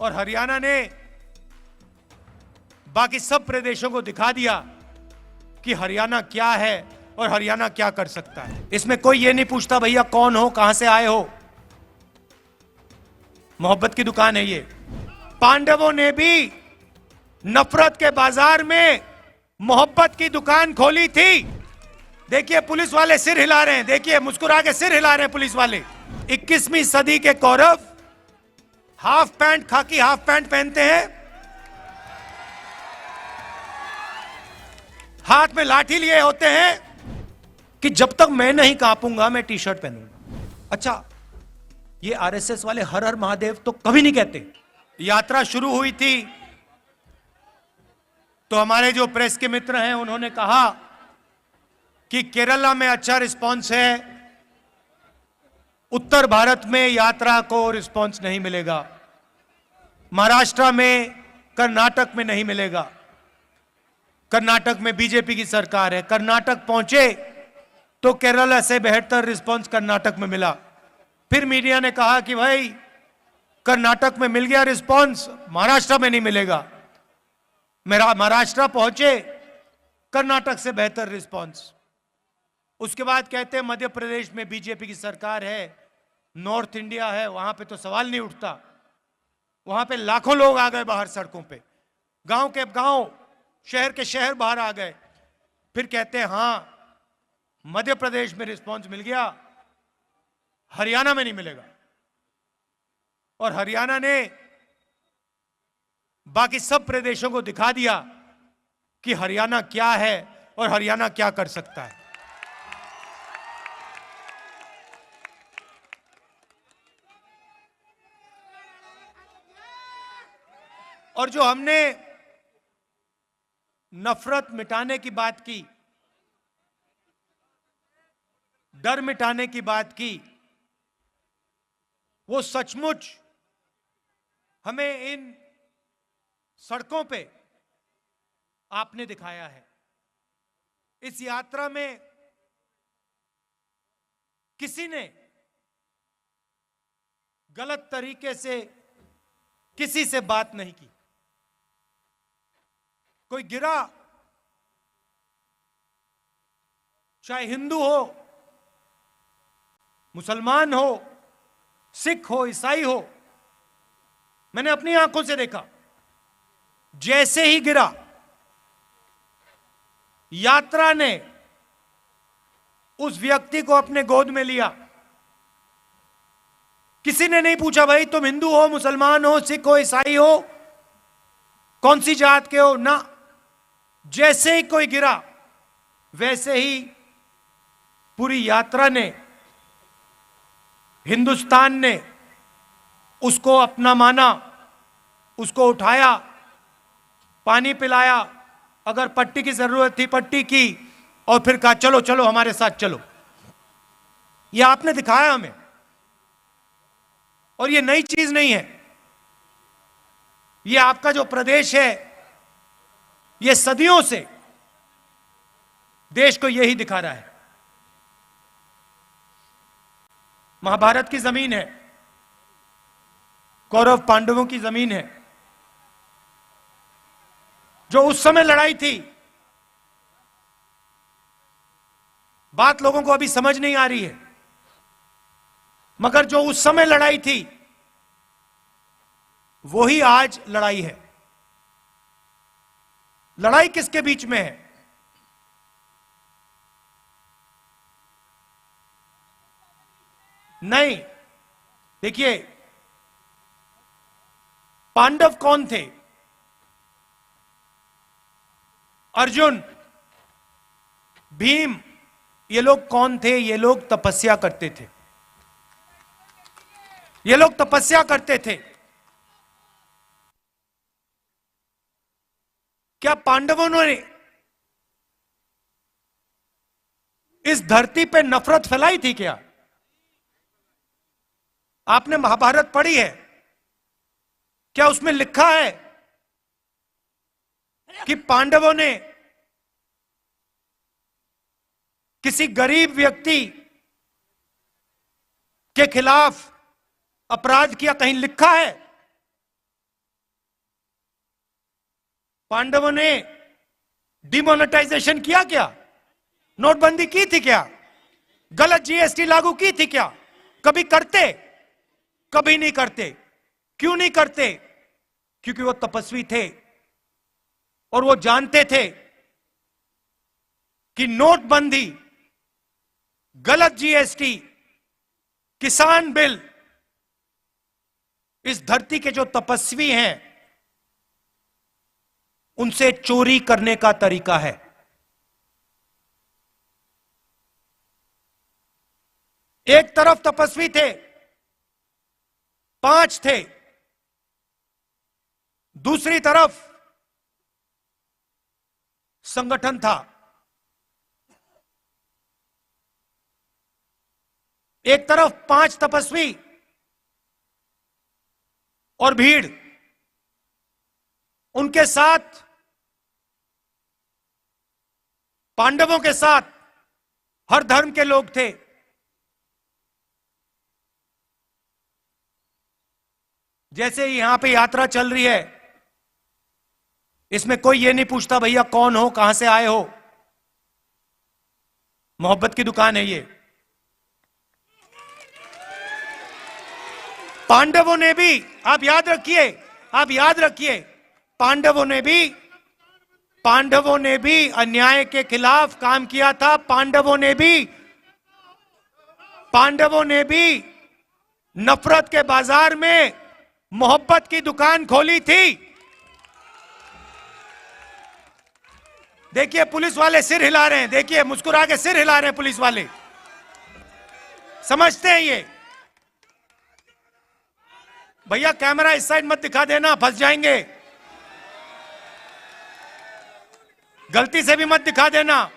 और हरियाणा ने बाकी सब प्रदेशों को दिखा दिया कि हरियाणा क्या है और हरियाणा क्या कर सकता है। इसमें कोई ये नहीं पूछता भैया कौन हो, कहां से आए हो। मोहब्बत की दुकान है ये। पांडवों ने भी नफरत के बाजार में मोहब्बत की दुकान खोली थी। देखिए पुलिस वाले सिर हिला रहे हैं, देखिए मुस्कुरा के सिर हिला रहे हैं पुलिस वाले। 21वीं सदी के कौरव हाफ पैंट, खाकी हाफ पैंट पहनते हैं, हाथ में लाठी लिए होते हैं कि जब तक मैं नहीं कांपूंगा मैं टी शर्ट पहनूंगा। अच्छा, ये आरएसएस वाले हर हर महादेव तो कभी नहीं कहते। यात्रा शुरू हुई थी तो हमारे जो प्रेस के मित्र हैं उन्होंने कहा कि केरला में अच्छा रिस्पांस है, उत्तर भारत में यात्रा को रिस्पांस नहीं मिलेगा, महाराष्ट्र में, कर्नाटक में नहीं मिलेगा। कर्नाटक में बीजेपी की सरकार है। कर्नाटक पहुंचे तो केरला से बेहतर रिस्पांस कर्नाटक में मिला। फिर मीडिया ने कहा कि भाई कर्नाटक में मिल गया रिस्पांस, महाराष्ट्र में नहीं मिलेगा। मेरा महाराष्ट्र पहुंचे, कर्नाटक से बेहतर रिस्पांस। उसके बाद कहते हैं मध्य प्रदेश में बीजेपी की सरकार है, नॉर्थ इंडिया है, वहां पे तो सवाल नहीं उठता। वहां पे लाखों लोग आ गए बाहर सड़कों पे, गांव के गांव, शहर के शहर बाहर आ गए। फिर कहते हैं हां मध्य प्रदेश में रिस्पांस मिल गया, हरियाणा में नहीं मिलेगा। और हरियाणा ने बाकी सब प्रदेशों को दिखा दिया कि हरियाणा क्या है और हरियाणा क्या कर सकता है। और जो हमने नफरत मिटाने की बात की, डर मिटाने की बात की, वो सचमुच हमें इन सड़कों पे आपने दिखाया है। इस यात्रा में किसी ने गलत तरीके से किसी से बात नहीं की। कोई गिरा, चाहे हिंदू हो, मुसलमान हो, सिख हो, ईसाई हो, मैंने अपनी आंखों से देखा। जैसे ही गिरा, यात्रा ने उस व्यक्ति को अपने गोद में लिया। किसी ने नहीं पूछा भाई तुम हिंदू हो, मुसलमान हो, सिख हो, ईसाई हो, कौन सी जात के हो, ना। जैसे ही कोई गिरा वैसे ही पूरी यात्रा ने, हिंदुस्तान ने उसको अपना माना, उसको उठाया, पानी पिलाया, अगर पट्टी की जरूरत थी पट्टी की, और फिर कहा चलो चलो हमारे साथ चलो। यह आपने दिखाया हमें। और यह नई चीज नहीं है, यह आपका जो प्रदेश है यह सदियों से देश को यही दिखा रहा है। महाभारत की जमीन है, कौरव पांडवों की जमीन है। जो उस समय लड़ाई थी, बात लोगों को अभी समझ नहीं आ रही है, मगर जो उस समय लड़ाई थी वही आज लड़ाई है। लड़ाई किसके बीच में है? नहीं, देखिए पांडव कौन थे? अर्जुन, भीम, ये लोग कौन थे? ये लोग तपस्या करते थे। ये लोग तपस्या करते थे। क्या पांडवों ने इस धरती पे नफरत फैलाई थी क्या? आपने महाभारत पढ़ी है, क्या उसमें लिखा है कि पांडवों ने किसी गरीब व्यक्ति के खिलाफ अपराध किया? कहीं लिखा है? पांडवों ने डिमोनेटाइजेशन किया क्या? नोटबंदी की थी क्या? गलत जीएसटी लागू की थी क्या? कभी करते? कभी नहीं करते। क्यों नहीं करते? क्योंकि वो तपस्वी थे और वो जानते थे कि नोटबंदी, गलत जीएसटी, किसान बिल इस धरती के जो तपस्वी हैं उनसे चोरी करने का तरीका है। एक तरफ तपस्वी थे, 5 थे, दूसरी तरफ संगठन था। एक तरफ 5 तपस्वी और भीड़, उनके साथ पांडवों के साथ हर धर्म के लोग थे। जैसे यहां पे यात्रा चल रही है, इसमें कोई ये नहीं पूछता भैया कौन हो, कहां से आए हो। मोहब्बत की दुकान है ये। पांडवों ने भी, आप याद रखिए, आप याद रखिए, पांडवों ने भी अन्याय के खिलाफ काम किया था। पांडवों ने भी नफरत के बाजार में मोहब्बत की दुकान खोली थी। देखिए पुलिस वाले सिर हिला रहे हैं, देखिए मुस्कुरा के सिर हिला रहे हैं पुलिस वाले, समझते हैं ये। भैया कैमरा इस साइड मत दिखा देना, फंस जाएंगे। गलती से भी मत दिखा देना।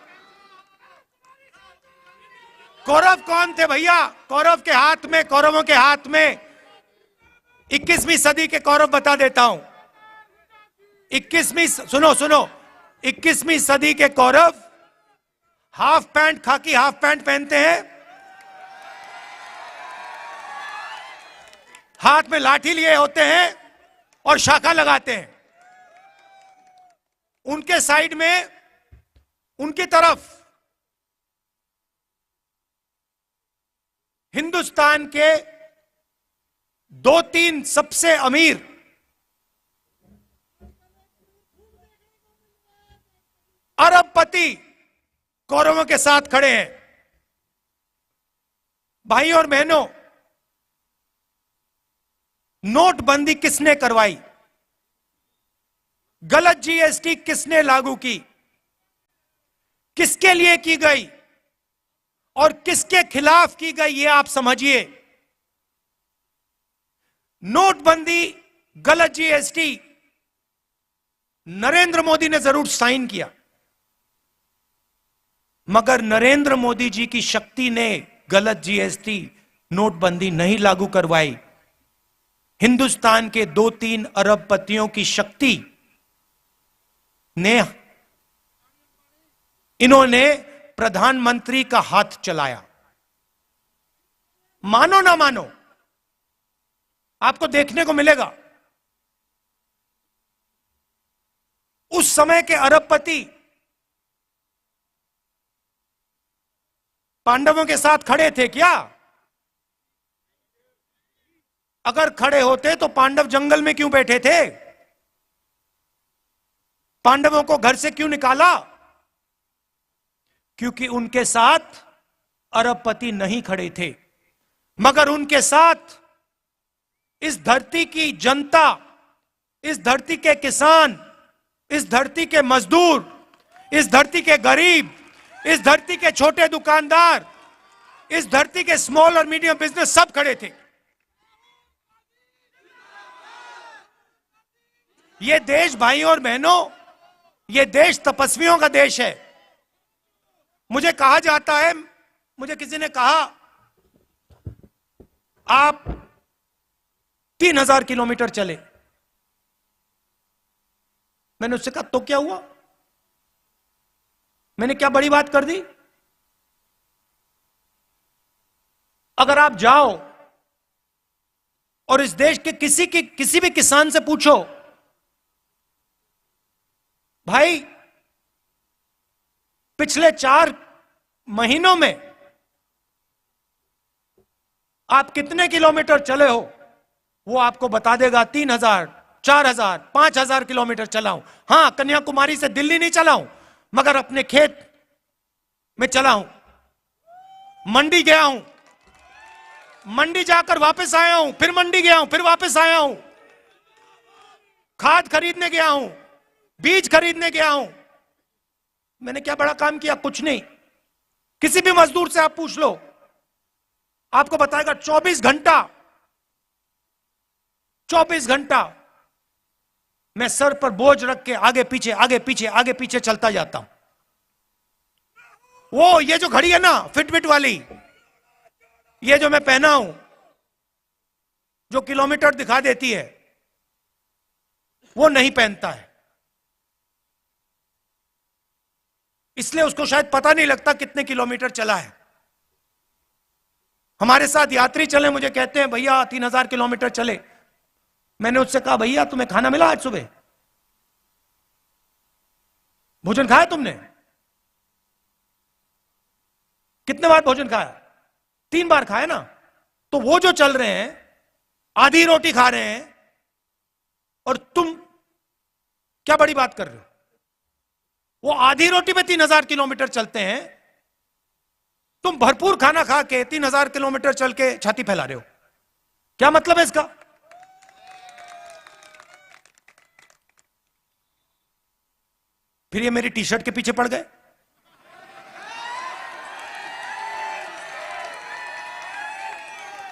कौरव कौन थे भैया? कौरवों के हाथ में 21वीं सदी के कौरव बता देता हूं। 21वीं सदी के कौरव हाफ पैंट, खाकी हाफ पैंट पहनते हैं, हाथ में लाठी लिए होते हैं और शाखा लगाते हैं। उनके साइड में, उनकी तरफ हिंदुस्तान के 2-3 सबसे अमीर अरबपति कौरवों के साथ खड़े हैं। भाई और बहनों, नोटबंदी किसने करवाई? गलत जीएसटी किसने लागू की? किसके लिए की गई और किसके खिलाफ की गई, ये आप समझिए। नोटबंदी, गलत जीएसटी नरेंद्र मोदी ने जरूर साइन किया, मगर नरेंद्र मोदी जी की शक्ति ने गलत जीएसटी, नोटबंदी नहीं लागू करवाई। हिंदुस्तान के 2-3 अरबपतियों की शक्ति ने, इन्होंने प्रधानमंत्री का हाथ चलाया। मानो ना मानो, आपको देखने को मिलेगा उस समय के अरबपति पांडवों के साथ खड़े थे क्या? अगर खड़े होते तो पांडव जंगल में क्यों बैठे थे? पांडवों को घर से क्यों निकाला? क्योंकि उनके साथ अरबपति नहीं खड़े थे, मगर उनके साथ इस धरती की जनता, इस धरती के किसान, इस धरती के मजदूर, इस धरती के गरीब, इस धरती के छोटे दुकानदार, इस धरती के स्मॉल और मीडियम बिजनेस सब खड़े थे। ये देश भाई और बहनों, ये देश तपस्वियों का देश है। मुझे कहा जाता है, मुझे किसी ने कहा आप 3000 किलोमीटर चले। मैंने उससे कहा तो क्या हुआ? मैंने क्या बड़ी बात कर दी? अगर आप जाओ और इस देश के किसी भी किसान से पूछो भाई पिछले 4 महीनों में आप कितने किलोमीटर चले हो वो आपको बता देगा। 3,000, 4,000, 5,000 किलोमीटर चला हूं। हां, कन्याकुमारी से दिल्ली नहीं चला हूं, मगर अपने खेत में चला हूं, मंडी गया हूं, मंडी जाकर वापस आया हूं, फिर मंडी गया हूं, फिर वापस आया हूं, खाद खरीदने गया हूं, बीज खरीदने गया हूं। मैंने क्या बड़ा काम किया? कुछ नहीं। किसी भी मजदूर से आप पूछ लो, आपको बताएगा 24 घंटा 24 घंटा मैं सर पर बोझ रख के आगे पीछे आगे पीछे आगे पीछे चलता जाता हूं। वो ये जो घड़ी है ना फिटबिट वाली, ये जो मैं पहना हूं, जो किलोमीटर दिखा देती है, वो नहीं पहनता है। इसलिए उसको शायद पता नहीं लगता कितने किलोमीटर चला है। हमारे साथ यात्री चले, मुझे कहते हैं भैया 3,000 किलोमीटर चले। मैंने उससे कहा भैया तुम्हें खाना मिला आज सुबह? भोजन खाया तुमने? कितने बार भोजन खाया? 3 बार खाया ना। तो वो जो चल रहे हैं आधी रोटी खा रहे हैं और तुम क्या बड़ी बात कर रहे हो? वो आधी रोटी में 3,000 किलोमीटर चलते हैं, तुम भरपूर खाना खा के 3,000 किलोमीटर चल के छाती फैला रहे हो। क्या मतलब है इसका? फिर ये मेरी टी शर्ट के पीछे पड़ गए।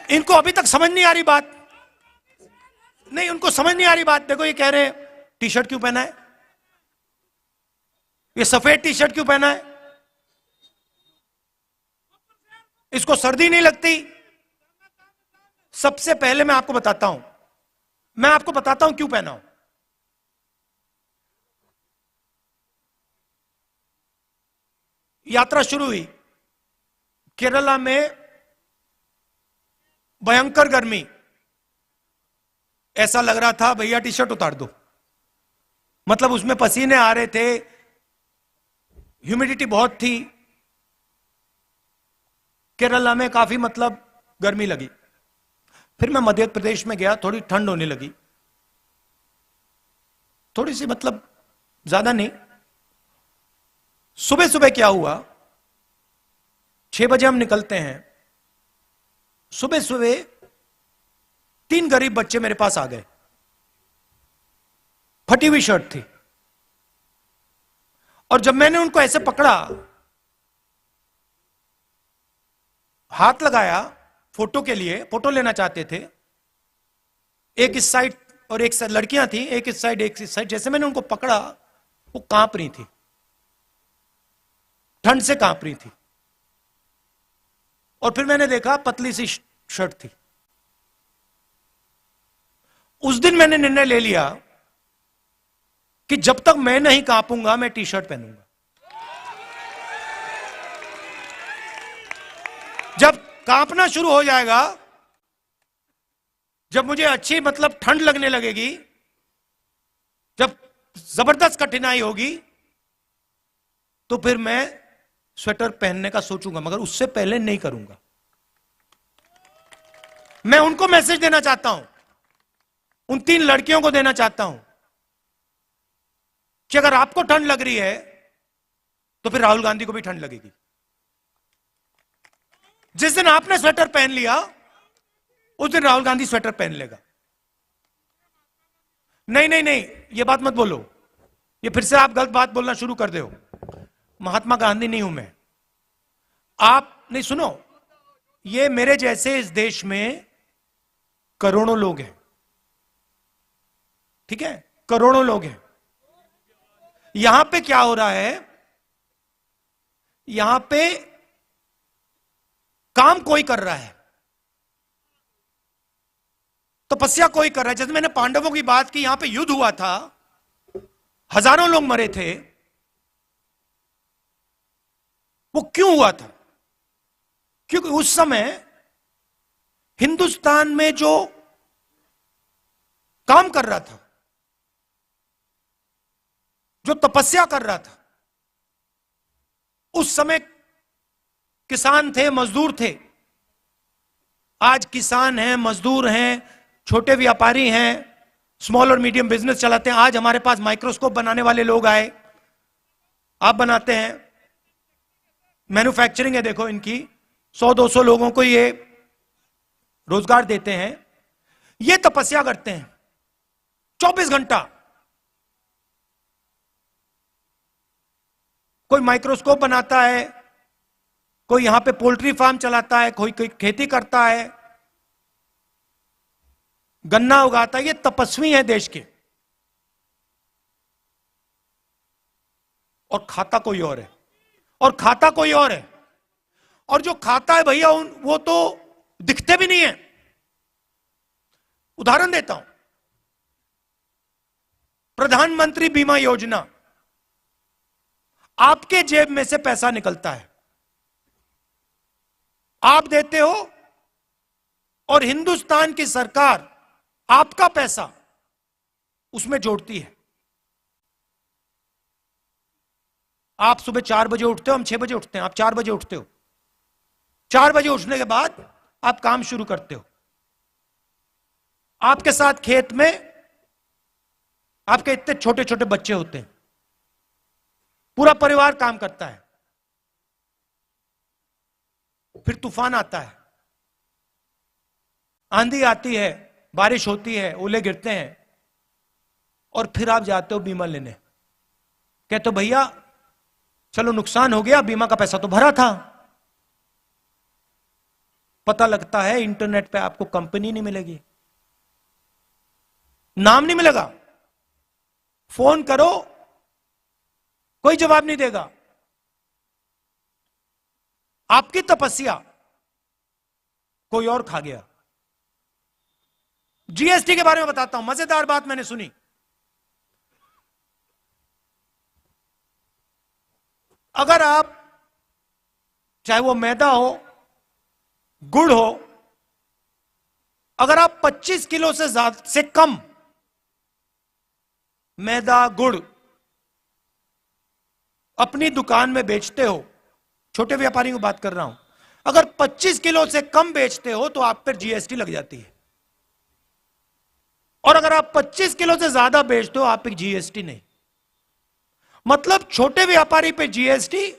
इनको अभी तक समझ नहीं आ रही बात। नहीं, उनको समझ नहीं आ रही बात। देखो ये कह रहे हैं टी शर्ट क्यों पहना है, ये सफेद टी शर्ट क्यों पहना है, इसको सर्दी नहीं लगती। सबसे पहले मैं आपको बताता हूं क्यों पहना हूं। यात्रा शुरू हुई, केरला में भयंकर गर्मी, ऐसा लग रहा था भैया टी शर्ट उतार दो। मतलब उसमें पसीने आ रहे थे, ह्यूमिडिटी बहुत थी। केरला में काफी मतलब गर्मी लगी। फिर मैं मध्य प्रदेश में गया, थोड़ी ठंड होने लगी, थोड़ी सी, मतलब ज्यादा नहीं। सुबह सुबह क्या हुआ, 6 बजे हम निकलते हैं। सुबह सुबह 3 गरीब बच्चे मेरे पास आ गए, फटी हुई शर्ट थी। और जब मैंने उनको ऐसे पकड़ा, हाथ लगाया फोटो के लिए, फोटो लेना चाहते थे, एक इस साइड और एक साइड लड़कियां थी, एक इस साइड एक इस साइड। जैसे मैंने उनको पकड़ा, वो कांप रही थी, ठंड से कांप रही थी। और फिर मैंने देखा पतली सी शर्ट थी। उस दिन मैंने निर्णय ले लिया कि जब तक मैं नहीं कांपूंगा मैं टी शर्ट पहनूंगा। जब कांपना शुरू हो जाएगा, जब मुझे अच्छी मतलब ठंड लगने लगेगी, जब जबरदस्त कठिनाई होगी, तो फिर मैं स्वेटर पहनने का सोचूंगा, मगर उससे पहले नहीं करूंगा। मैं उनको मैसेज देना चाहता हूं, उन 3 लड़कियों को देना चाहता हूं कि अगर आपको ठंड लग रही है तो फिर राहुल गांधी को भी ठंड लगेगी। जिस दिन आपने स्वेटर पहन लिया, उस दिन राहुल गांधी स्वेटर पहन लेगा। नहीं नहीं नहीं, ये बात मत बोलो, ये फिर से आप गलत बात बोलना शुरू कर दो। महात्मा गांधी नहीं हूं मैं। आप नहीं, सुनो, ये मेरे जैसे इस देश में करोड़ों लोग हैं, ठीक है, करोड़ों लोग हैं। यहां पे क्या हो रहा है, यहां पे काम कोई कर रहा है, तपस्या कोई कर रहा है। जैसे मैंने पांडवों की बात की, यहां पे युद्ध हुआ था, हजारों लोग मरे थे। वो क्यों हुआ था? क्योंकि उस समय हिंदुस्तान में जो काम कर रहा था, जो तपस्या कर रहा था, उस समय किसान थे, मजदूर थे। आज किसान हैं, मजदूर हैं, छोटे व्यापारी हैं, स्मॉल और मीडियम बिजनेस चलाते हैं। आज हमारे पास माइक्रोस्कोप बनाने वाले लोग आए, आप बनाते हैं, मैन्युफैक्चरिंग है, देखो इनकी 100-200 लोगों को ये रोजगार देते हैं। ये तपस्या करते हैं 24 घंटा। कोई माइक्रोस्कोप बनाता है, कोई यहां पे पोल्ट्री फार्म चलाता है, कोई खेती करता है, गन्ना उगाता है। ये तपस्वी है देश के, और खाता कोई और है, और खाता कोई और है। और जो खाता है भैया, वो तो दिखते भी नहीं है। उदाहरण देता हूं, प्रधानमंत्री बीमा योजना, आपके जेब में से पैसा निकलता है, आप देते हो, और हिंदुस्तान की सरकार आपका पैसा उसमें जोड़ती है। आप सुबह 4 बजे उठते हो, हम 6 बजे उठते हैं, आप 4 बजे उठते हो। 4 बजे उठने के बाद आप काम शुरू करते हो। आपके साथ खेत में आपके इतने छोटे छोटे बच्चे होते हैं, पूरा परिवार काम करता है। फिर तूफान आता है, आंधी आती है, बारिश होती है, ओले गिरते हैं, और फिर आप जाते हो बीमा लेने। कहते हो भैया चलो नुकसान हो गया, बीमा का पैसा तो भरा था। पता लगता है इंटरनेट पे आपको कंपनी नहीं मिलेगी, नाम नहीं मिलेगा, फोन करो कोई जवाब नहीं देगा। आपकी तपस्या कोई और खा गया। जीएसटी के बारे में बताता हूं, मजेदार बात मैंने सुनी। अगर आप, चाहे वो मैदा हो, गुड़ हो, अगर आप 25 किलो से कम मैदा गुड़ अपनी दुकान में बेचते हो, छोटे व्यापारियों की बात कर रहा हूं, अगर 25 किलो से कम बेचते हो तो आप पर जीएसटी लग जाती है। और अगर आप 25 किलो से ज्यादा बेचते हो, आप पे जीएसटी नहीं। मतलब छोटे व्यापारी पे जीएसटी,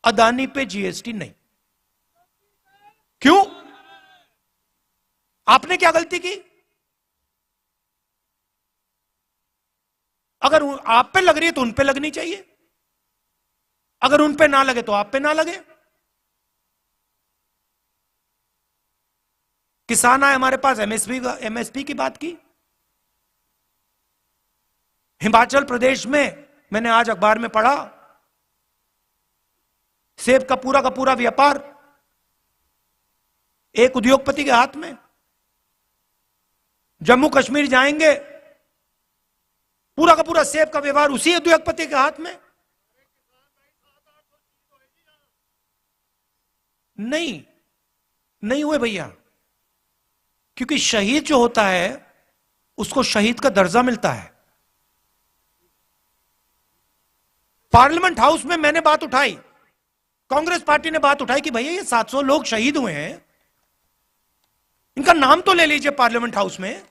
अदानी पे जीएसटी नहीं। क्यों? आपने क्या गलती की? अगर आप पे लग रही है तो उन पे लगनी चाहिए, अगर उन पे ना लगे तो आप पे ना लगे। किसान आए हमारे पास, एमएसपी की बात की। हिमाचल प्रदेश में मैंने आज अखबार में पढ़ा, सेब का पूरा व्यापार एक उद्योगपति के हाथ में। जम्मू कश्मीर जाएंगे, पूरा का पूरा सेब का व्यवहार उसी उद्योगपति के हाथ में। नहीं हुए भैया, क्योंकि शहीद जो होता है उसको शहीद का दर्जा मिलता है। पार्लियामेंट हाउस में मैंने बात उठाई, कांग्रेस पार्टी ने बात उठाई कि भैया ये 700 लोग शहीद हुए हैं, इनका नाम तो ले लीजिए पार्लियामेंट हाउस में,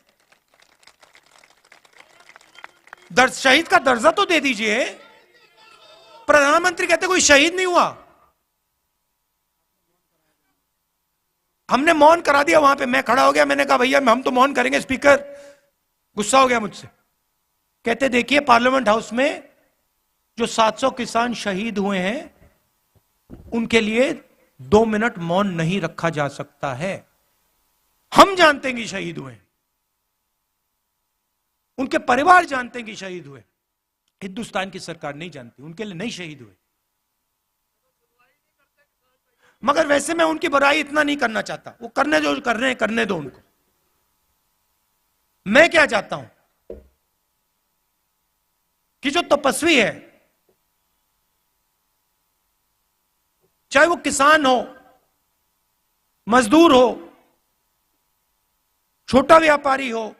शहीद का दर्जा तो दे दीजिए। प्रधानमंत्री कहते कोई शहीद नहीं हुआ। हमने मौन करा दिया वहां पे, मैं खड़ा हो गया, मैंने कहा भैया हम तो मौन करेंगे। स्पीकर गुस्सा हो गया मुझसे, कहते देखिए पार्लियामेंट हाउस में जो 700 किसान शहीद हुए हैं उनके लिए 2 मिनट मौन नहीं रखा जा सकता है। हम जानते हैं कि शहीद हुए, उनके परिवार जानते हैं कि शहीद हुए, हिंदुस्तान की सरकार नहीं जानती, उनके लिए नहीं शहीद हुए। मगर वैसे मैं उनकी बुराई इतना नहीं करना चाहता, वो करने जो कर रहे हैं करने दो उनको। मैं क्या चाहता हूं कि जो तपस्वी है, चाहे वो किसान हो, मजदूर हो, छोटा व्यापारी हो,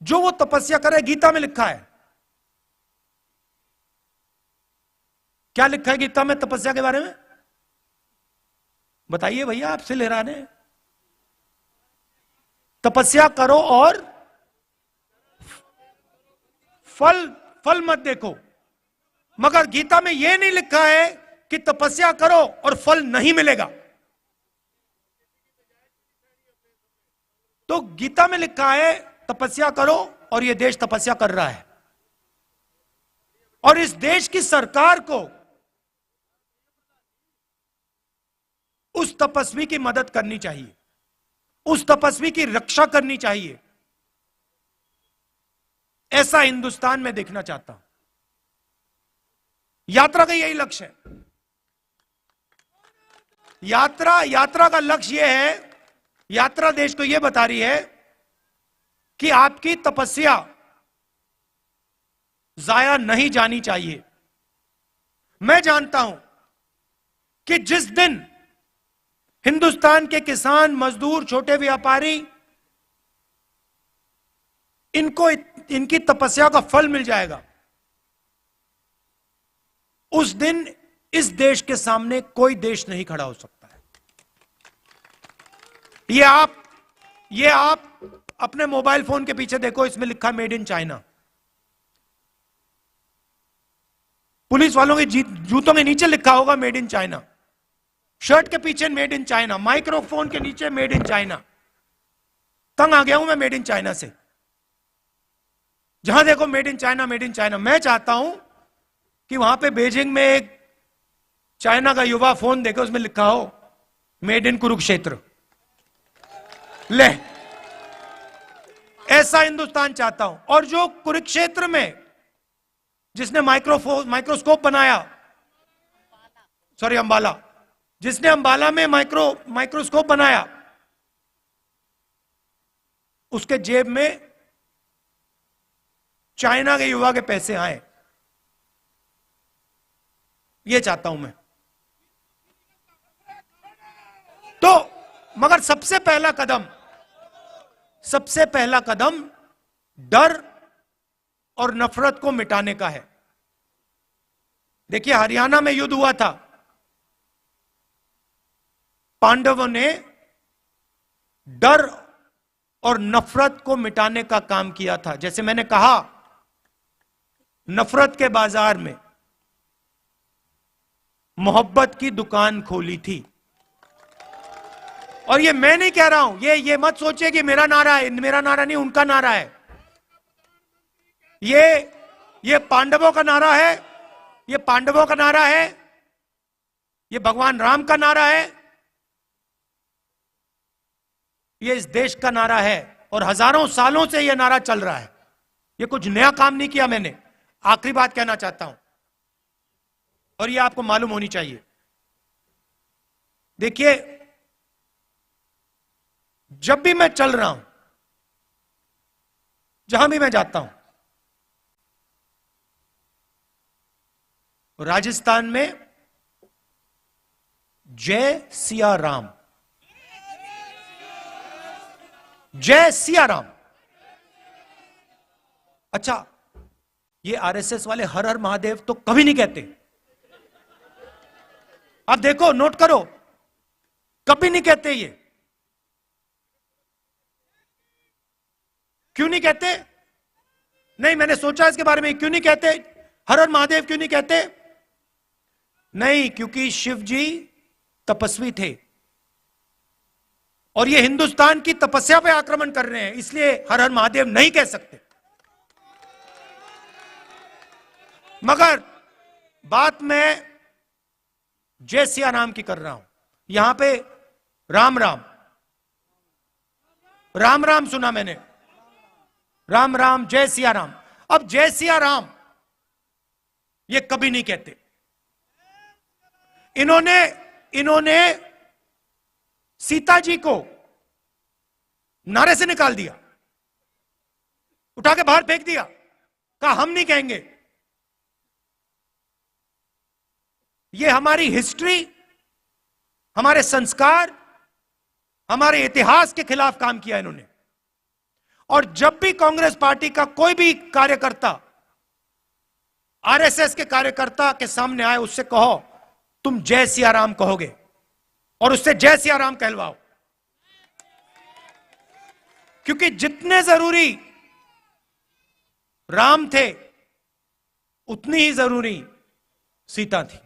जो वो तपस्या करे, गीता में लिखा है। क्या लिखा है गीता में तपस्या के बारे में? बताइए भैया, आपसे ले रहा है। तपस्या करो और फल मत देखो। मगर गीता में यह नहीं लिखा है कि तपस्या करो और फल नहीं मिलेगा। तो गीता में लिखा है तपस्या करो, और यह देश तपस्या कर रहा है। और इस देश की सरकार को उस तपस्वी की मदद करनी चाहिए, उस तपस्वी की रक्षा करनी चाहिए। ऐसा हिंदुस्तान में देखना चाहता हूं। यात्रा का यही लक्ष्य है। यात्रा का लक्ष्य यह है, यात्रा देश को यह बता रही है कि आपकी तपस्या जाया नहीं जानी चाहिए। मैं जानता हूं कि जिस दिन हिंदुस्तान के किसान, मजदूर, छोटे व्यापारी, इनको इनकी तपस्या का फल मिल जाएगा, उस दिन इस देश के सामने कोई देश नहीं खड़ा हो सकता है। ये आप अपने मोबाइल फोन के पीछे देखो, इसमें लिखा मेड इन चाइना। पुलिस वालों के जूतों के नीचे लिखा होगा मेड इन चाइना, शर्ट के पीछे मेड इन चाइना, माइक्रोफोन के नीचे मेड इन चाइना। तंग आ गया हूं मैं मेड इन चाइना से। जहां देखो made in China, made in China. मैं चाहता हूं कि वहां पे बीजिंग में एक चाइना का युवा फोन देखे, उसमें लिखा हो मेड इन कुरुक्षेत्र। ले, ऐसा हिंदुस्तान चाहता हूं। और जो कुरुक्षेत्र में जिसने माइक्रोस्कोप बनाया, अंबाला, जिसने अंबाला में माइक्रोस्कोप बनाया, उसके जेब में चाइना के युवा के पैसे आए। यह चाहता हूं मैं। तो मगर सबसे पहला कदम डर और नफरत को मिटाने का है। देखिए, हरियाणा में युद्ध हुआ था। पांडवों ने डर और नफरत को मिटाने का काम किया था। जैसे मैंने कहा, नफरत के बाजार में मोहब्बत की दुकान खोली थी। और ये मैं नहीं कह रहा हूं, ये मत सोचिए कि मेरा नारा है। मेरा नारा नहीं, उनका नारा है। ये पांडवों का नारा है, ये पांडवों का नारा है, ये भगवान राम का नारा है, ये इस देश का नारा है। और हजारों सालों से यह नारा चल रहा है। ये कुछ नया काम नहीं किया मैंने। आखिरी बात कहना चाहता हूं, और यह आपको मालूम होनी चाहिए। देखिए, जब भी मैं चल रहा हूं, जहां भी मैं जाता हूं, राजस्थान में जय सिया राम, जय सिया राम। अच्छा, ये आरएसएस वाले हर हर महादेव तो कभी नहीं कहते। आप देखो, नोट करो, कभी नहीं कहते। ये क्यों नहीं कहते? नहीं, मैंने सोचा इसके बारे में, क्यों नहीं कहते? हर हर महादेव क्यों नहीं कहते? नहीं, क्योंकि शिव जी तपस्वी थे और ये हिंदुस्तान की तपस्या पे आक्रमण कर रहे हैं, इसलिए हर हर महादेव नहीं कह सकते। मगर बात मैं जय सिया राम की कर रहा हूं। यहां पे राम राम, राम राम सुना मैंने, राम राम, जय सिया राम। अब जय सिया राम ये कभी नहीं कहते। इन्होंने सीता जी को नारे से निकाल दिया, उठा के बाहर फेंक दिया, कहा हम नहीं कहेंगे। ये हमारी हिस्ट्री, हमारे संस्कार, हमारे इतिहास के खिलाफ काम किया इन्होंने। और जब भी कांग्रेस पार्टी का कोई भी कार्यकर्ता आरएसएस के कार्यकर्ता के सामने आए, उससे कहो तुम जय सिया राम कहोगे और उससे जय सिया राम कहलवाओ, क्योंकि जितने जरूरी राम थे उतनी ही जरूरी सीता थी।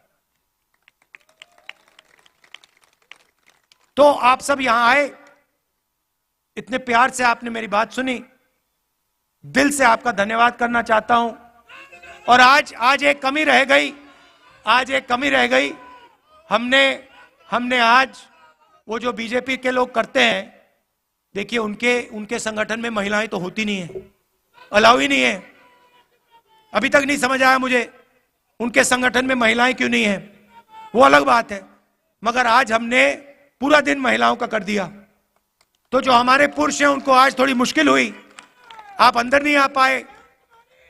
तो आप सब यहां आए, इतने प्यार से आपने मेरी बात सुनी, दिल से आपका धन्यवाद करना चाहता हूं। और आज एक कमी रह गई, आज एक कमी रह गई। हमने आज वो जो बीजेपी के लोग करते हैं, देखिए उनके संगठन में महिलाएं तो होती नहीं है, अलाउ ही नहीं है। अभी तक नहीं समझ आया मुझे उनके संगठन में महिलाएं क्यों नहीं है, वो अलग बात है। मगर आज हमने पूरा दिन महिलाओं का कर दिया, तो जो हमारे पुरुष हैं उनको आज थोड़ी मुश्किल हुई, आप अंदर नहीं आ पाए,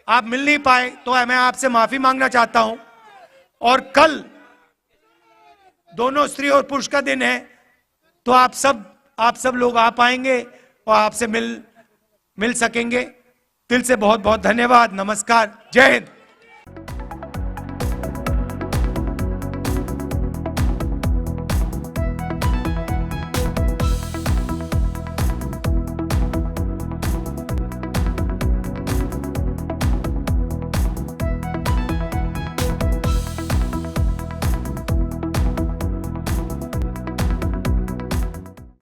आप मिल नहीं पाए, तो मैं आपसे माफी मांगना चाहता हूं। और कल दोनों स्त्री और पुरुष का दिन है, तो आप सब लोग आ पाएंगे और आपसे मिल सकेंगे। दिल से बहुत बहुत धन्यवाद। नमस्कार, जय हिंद।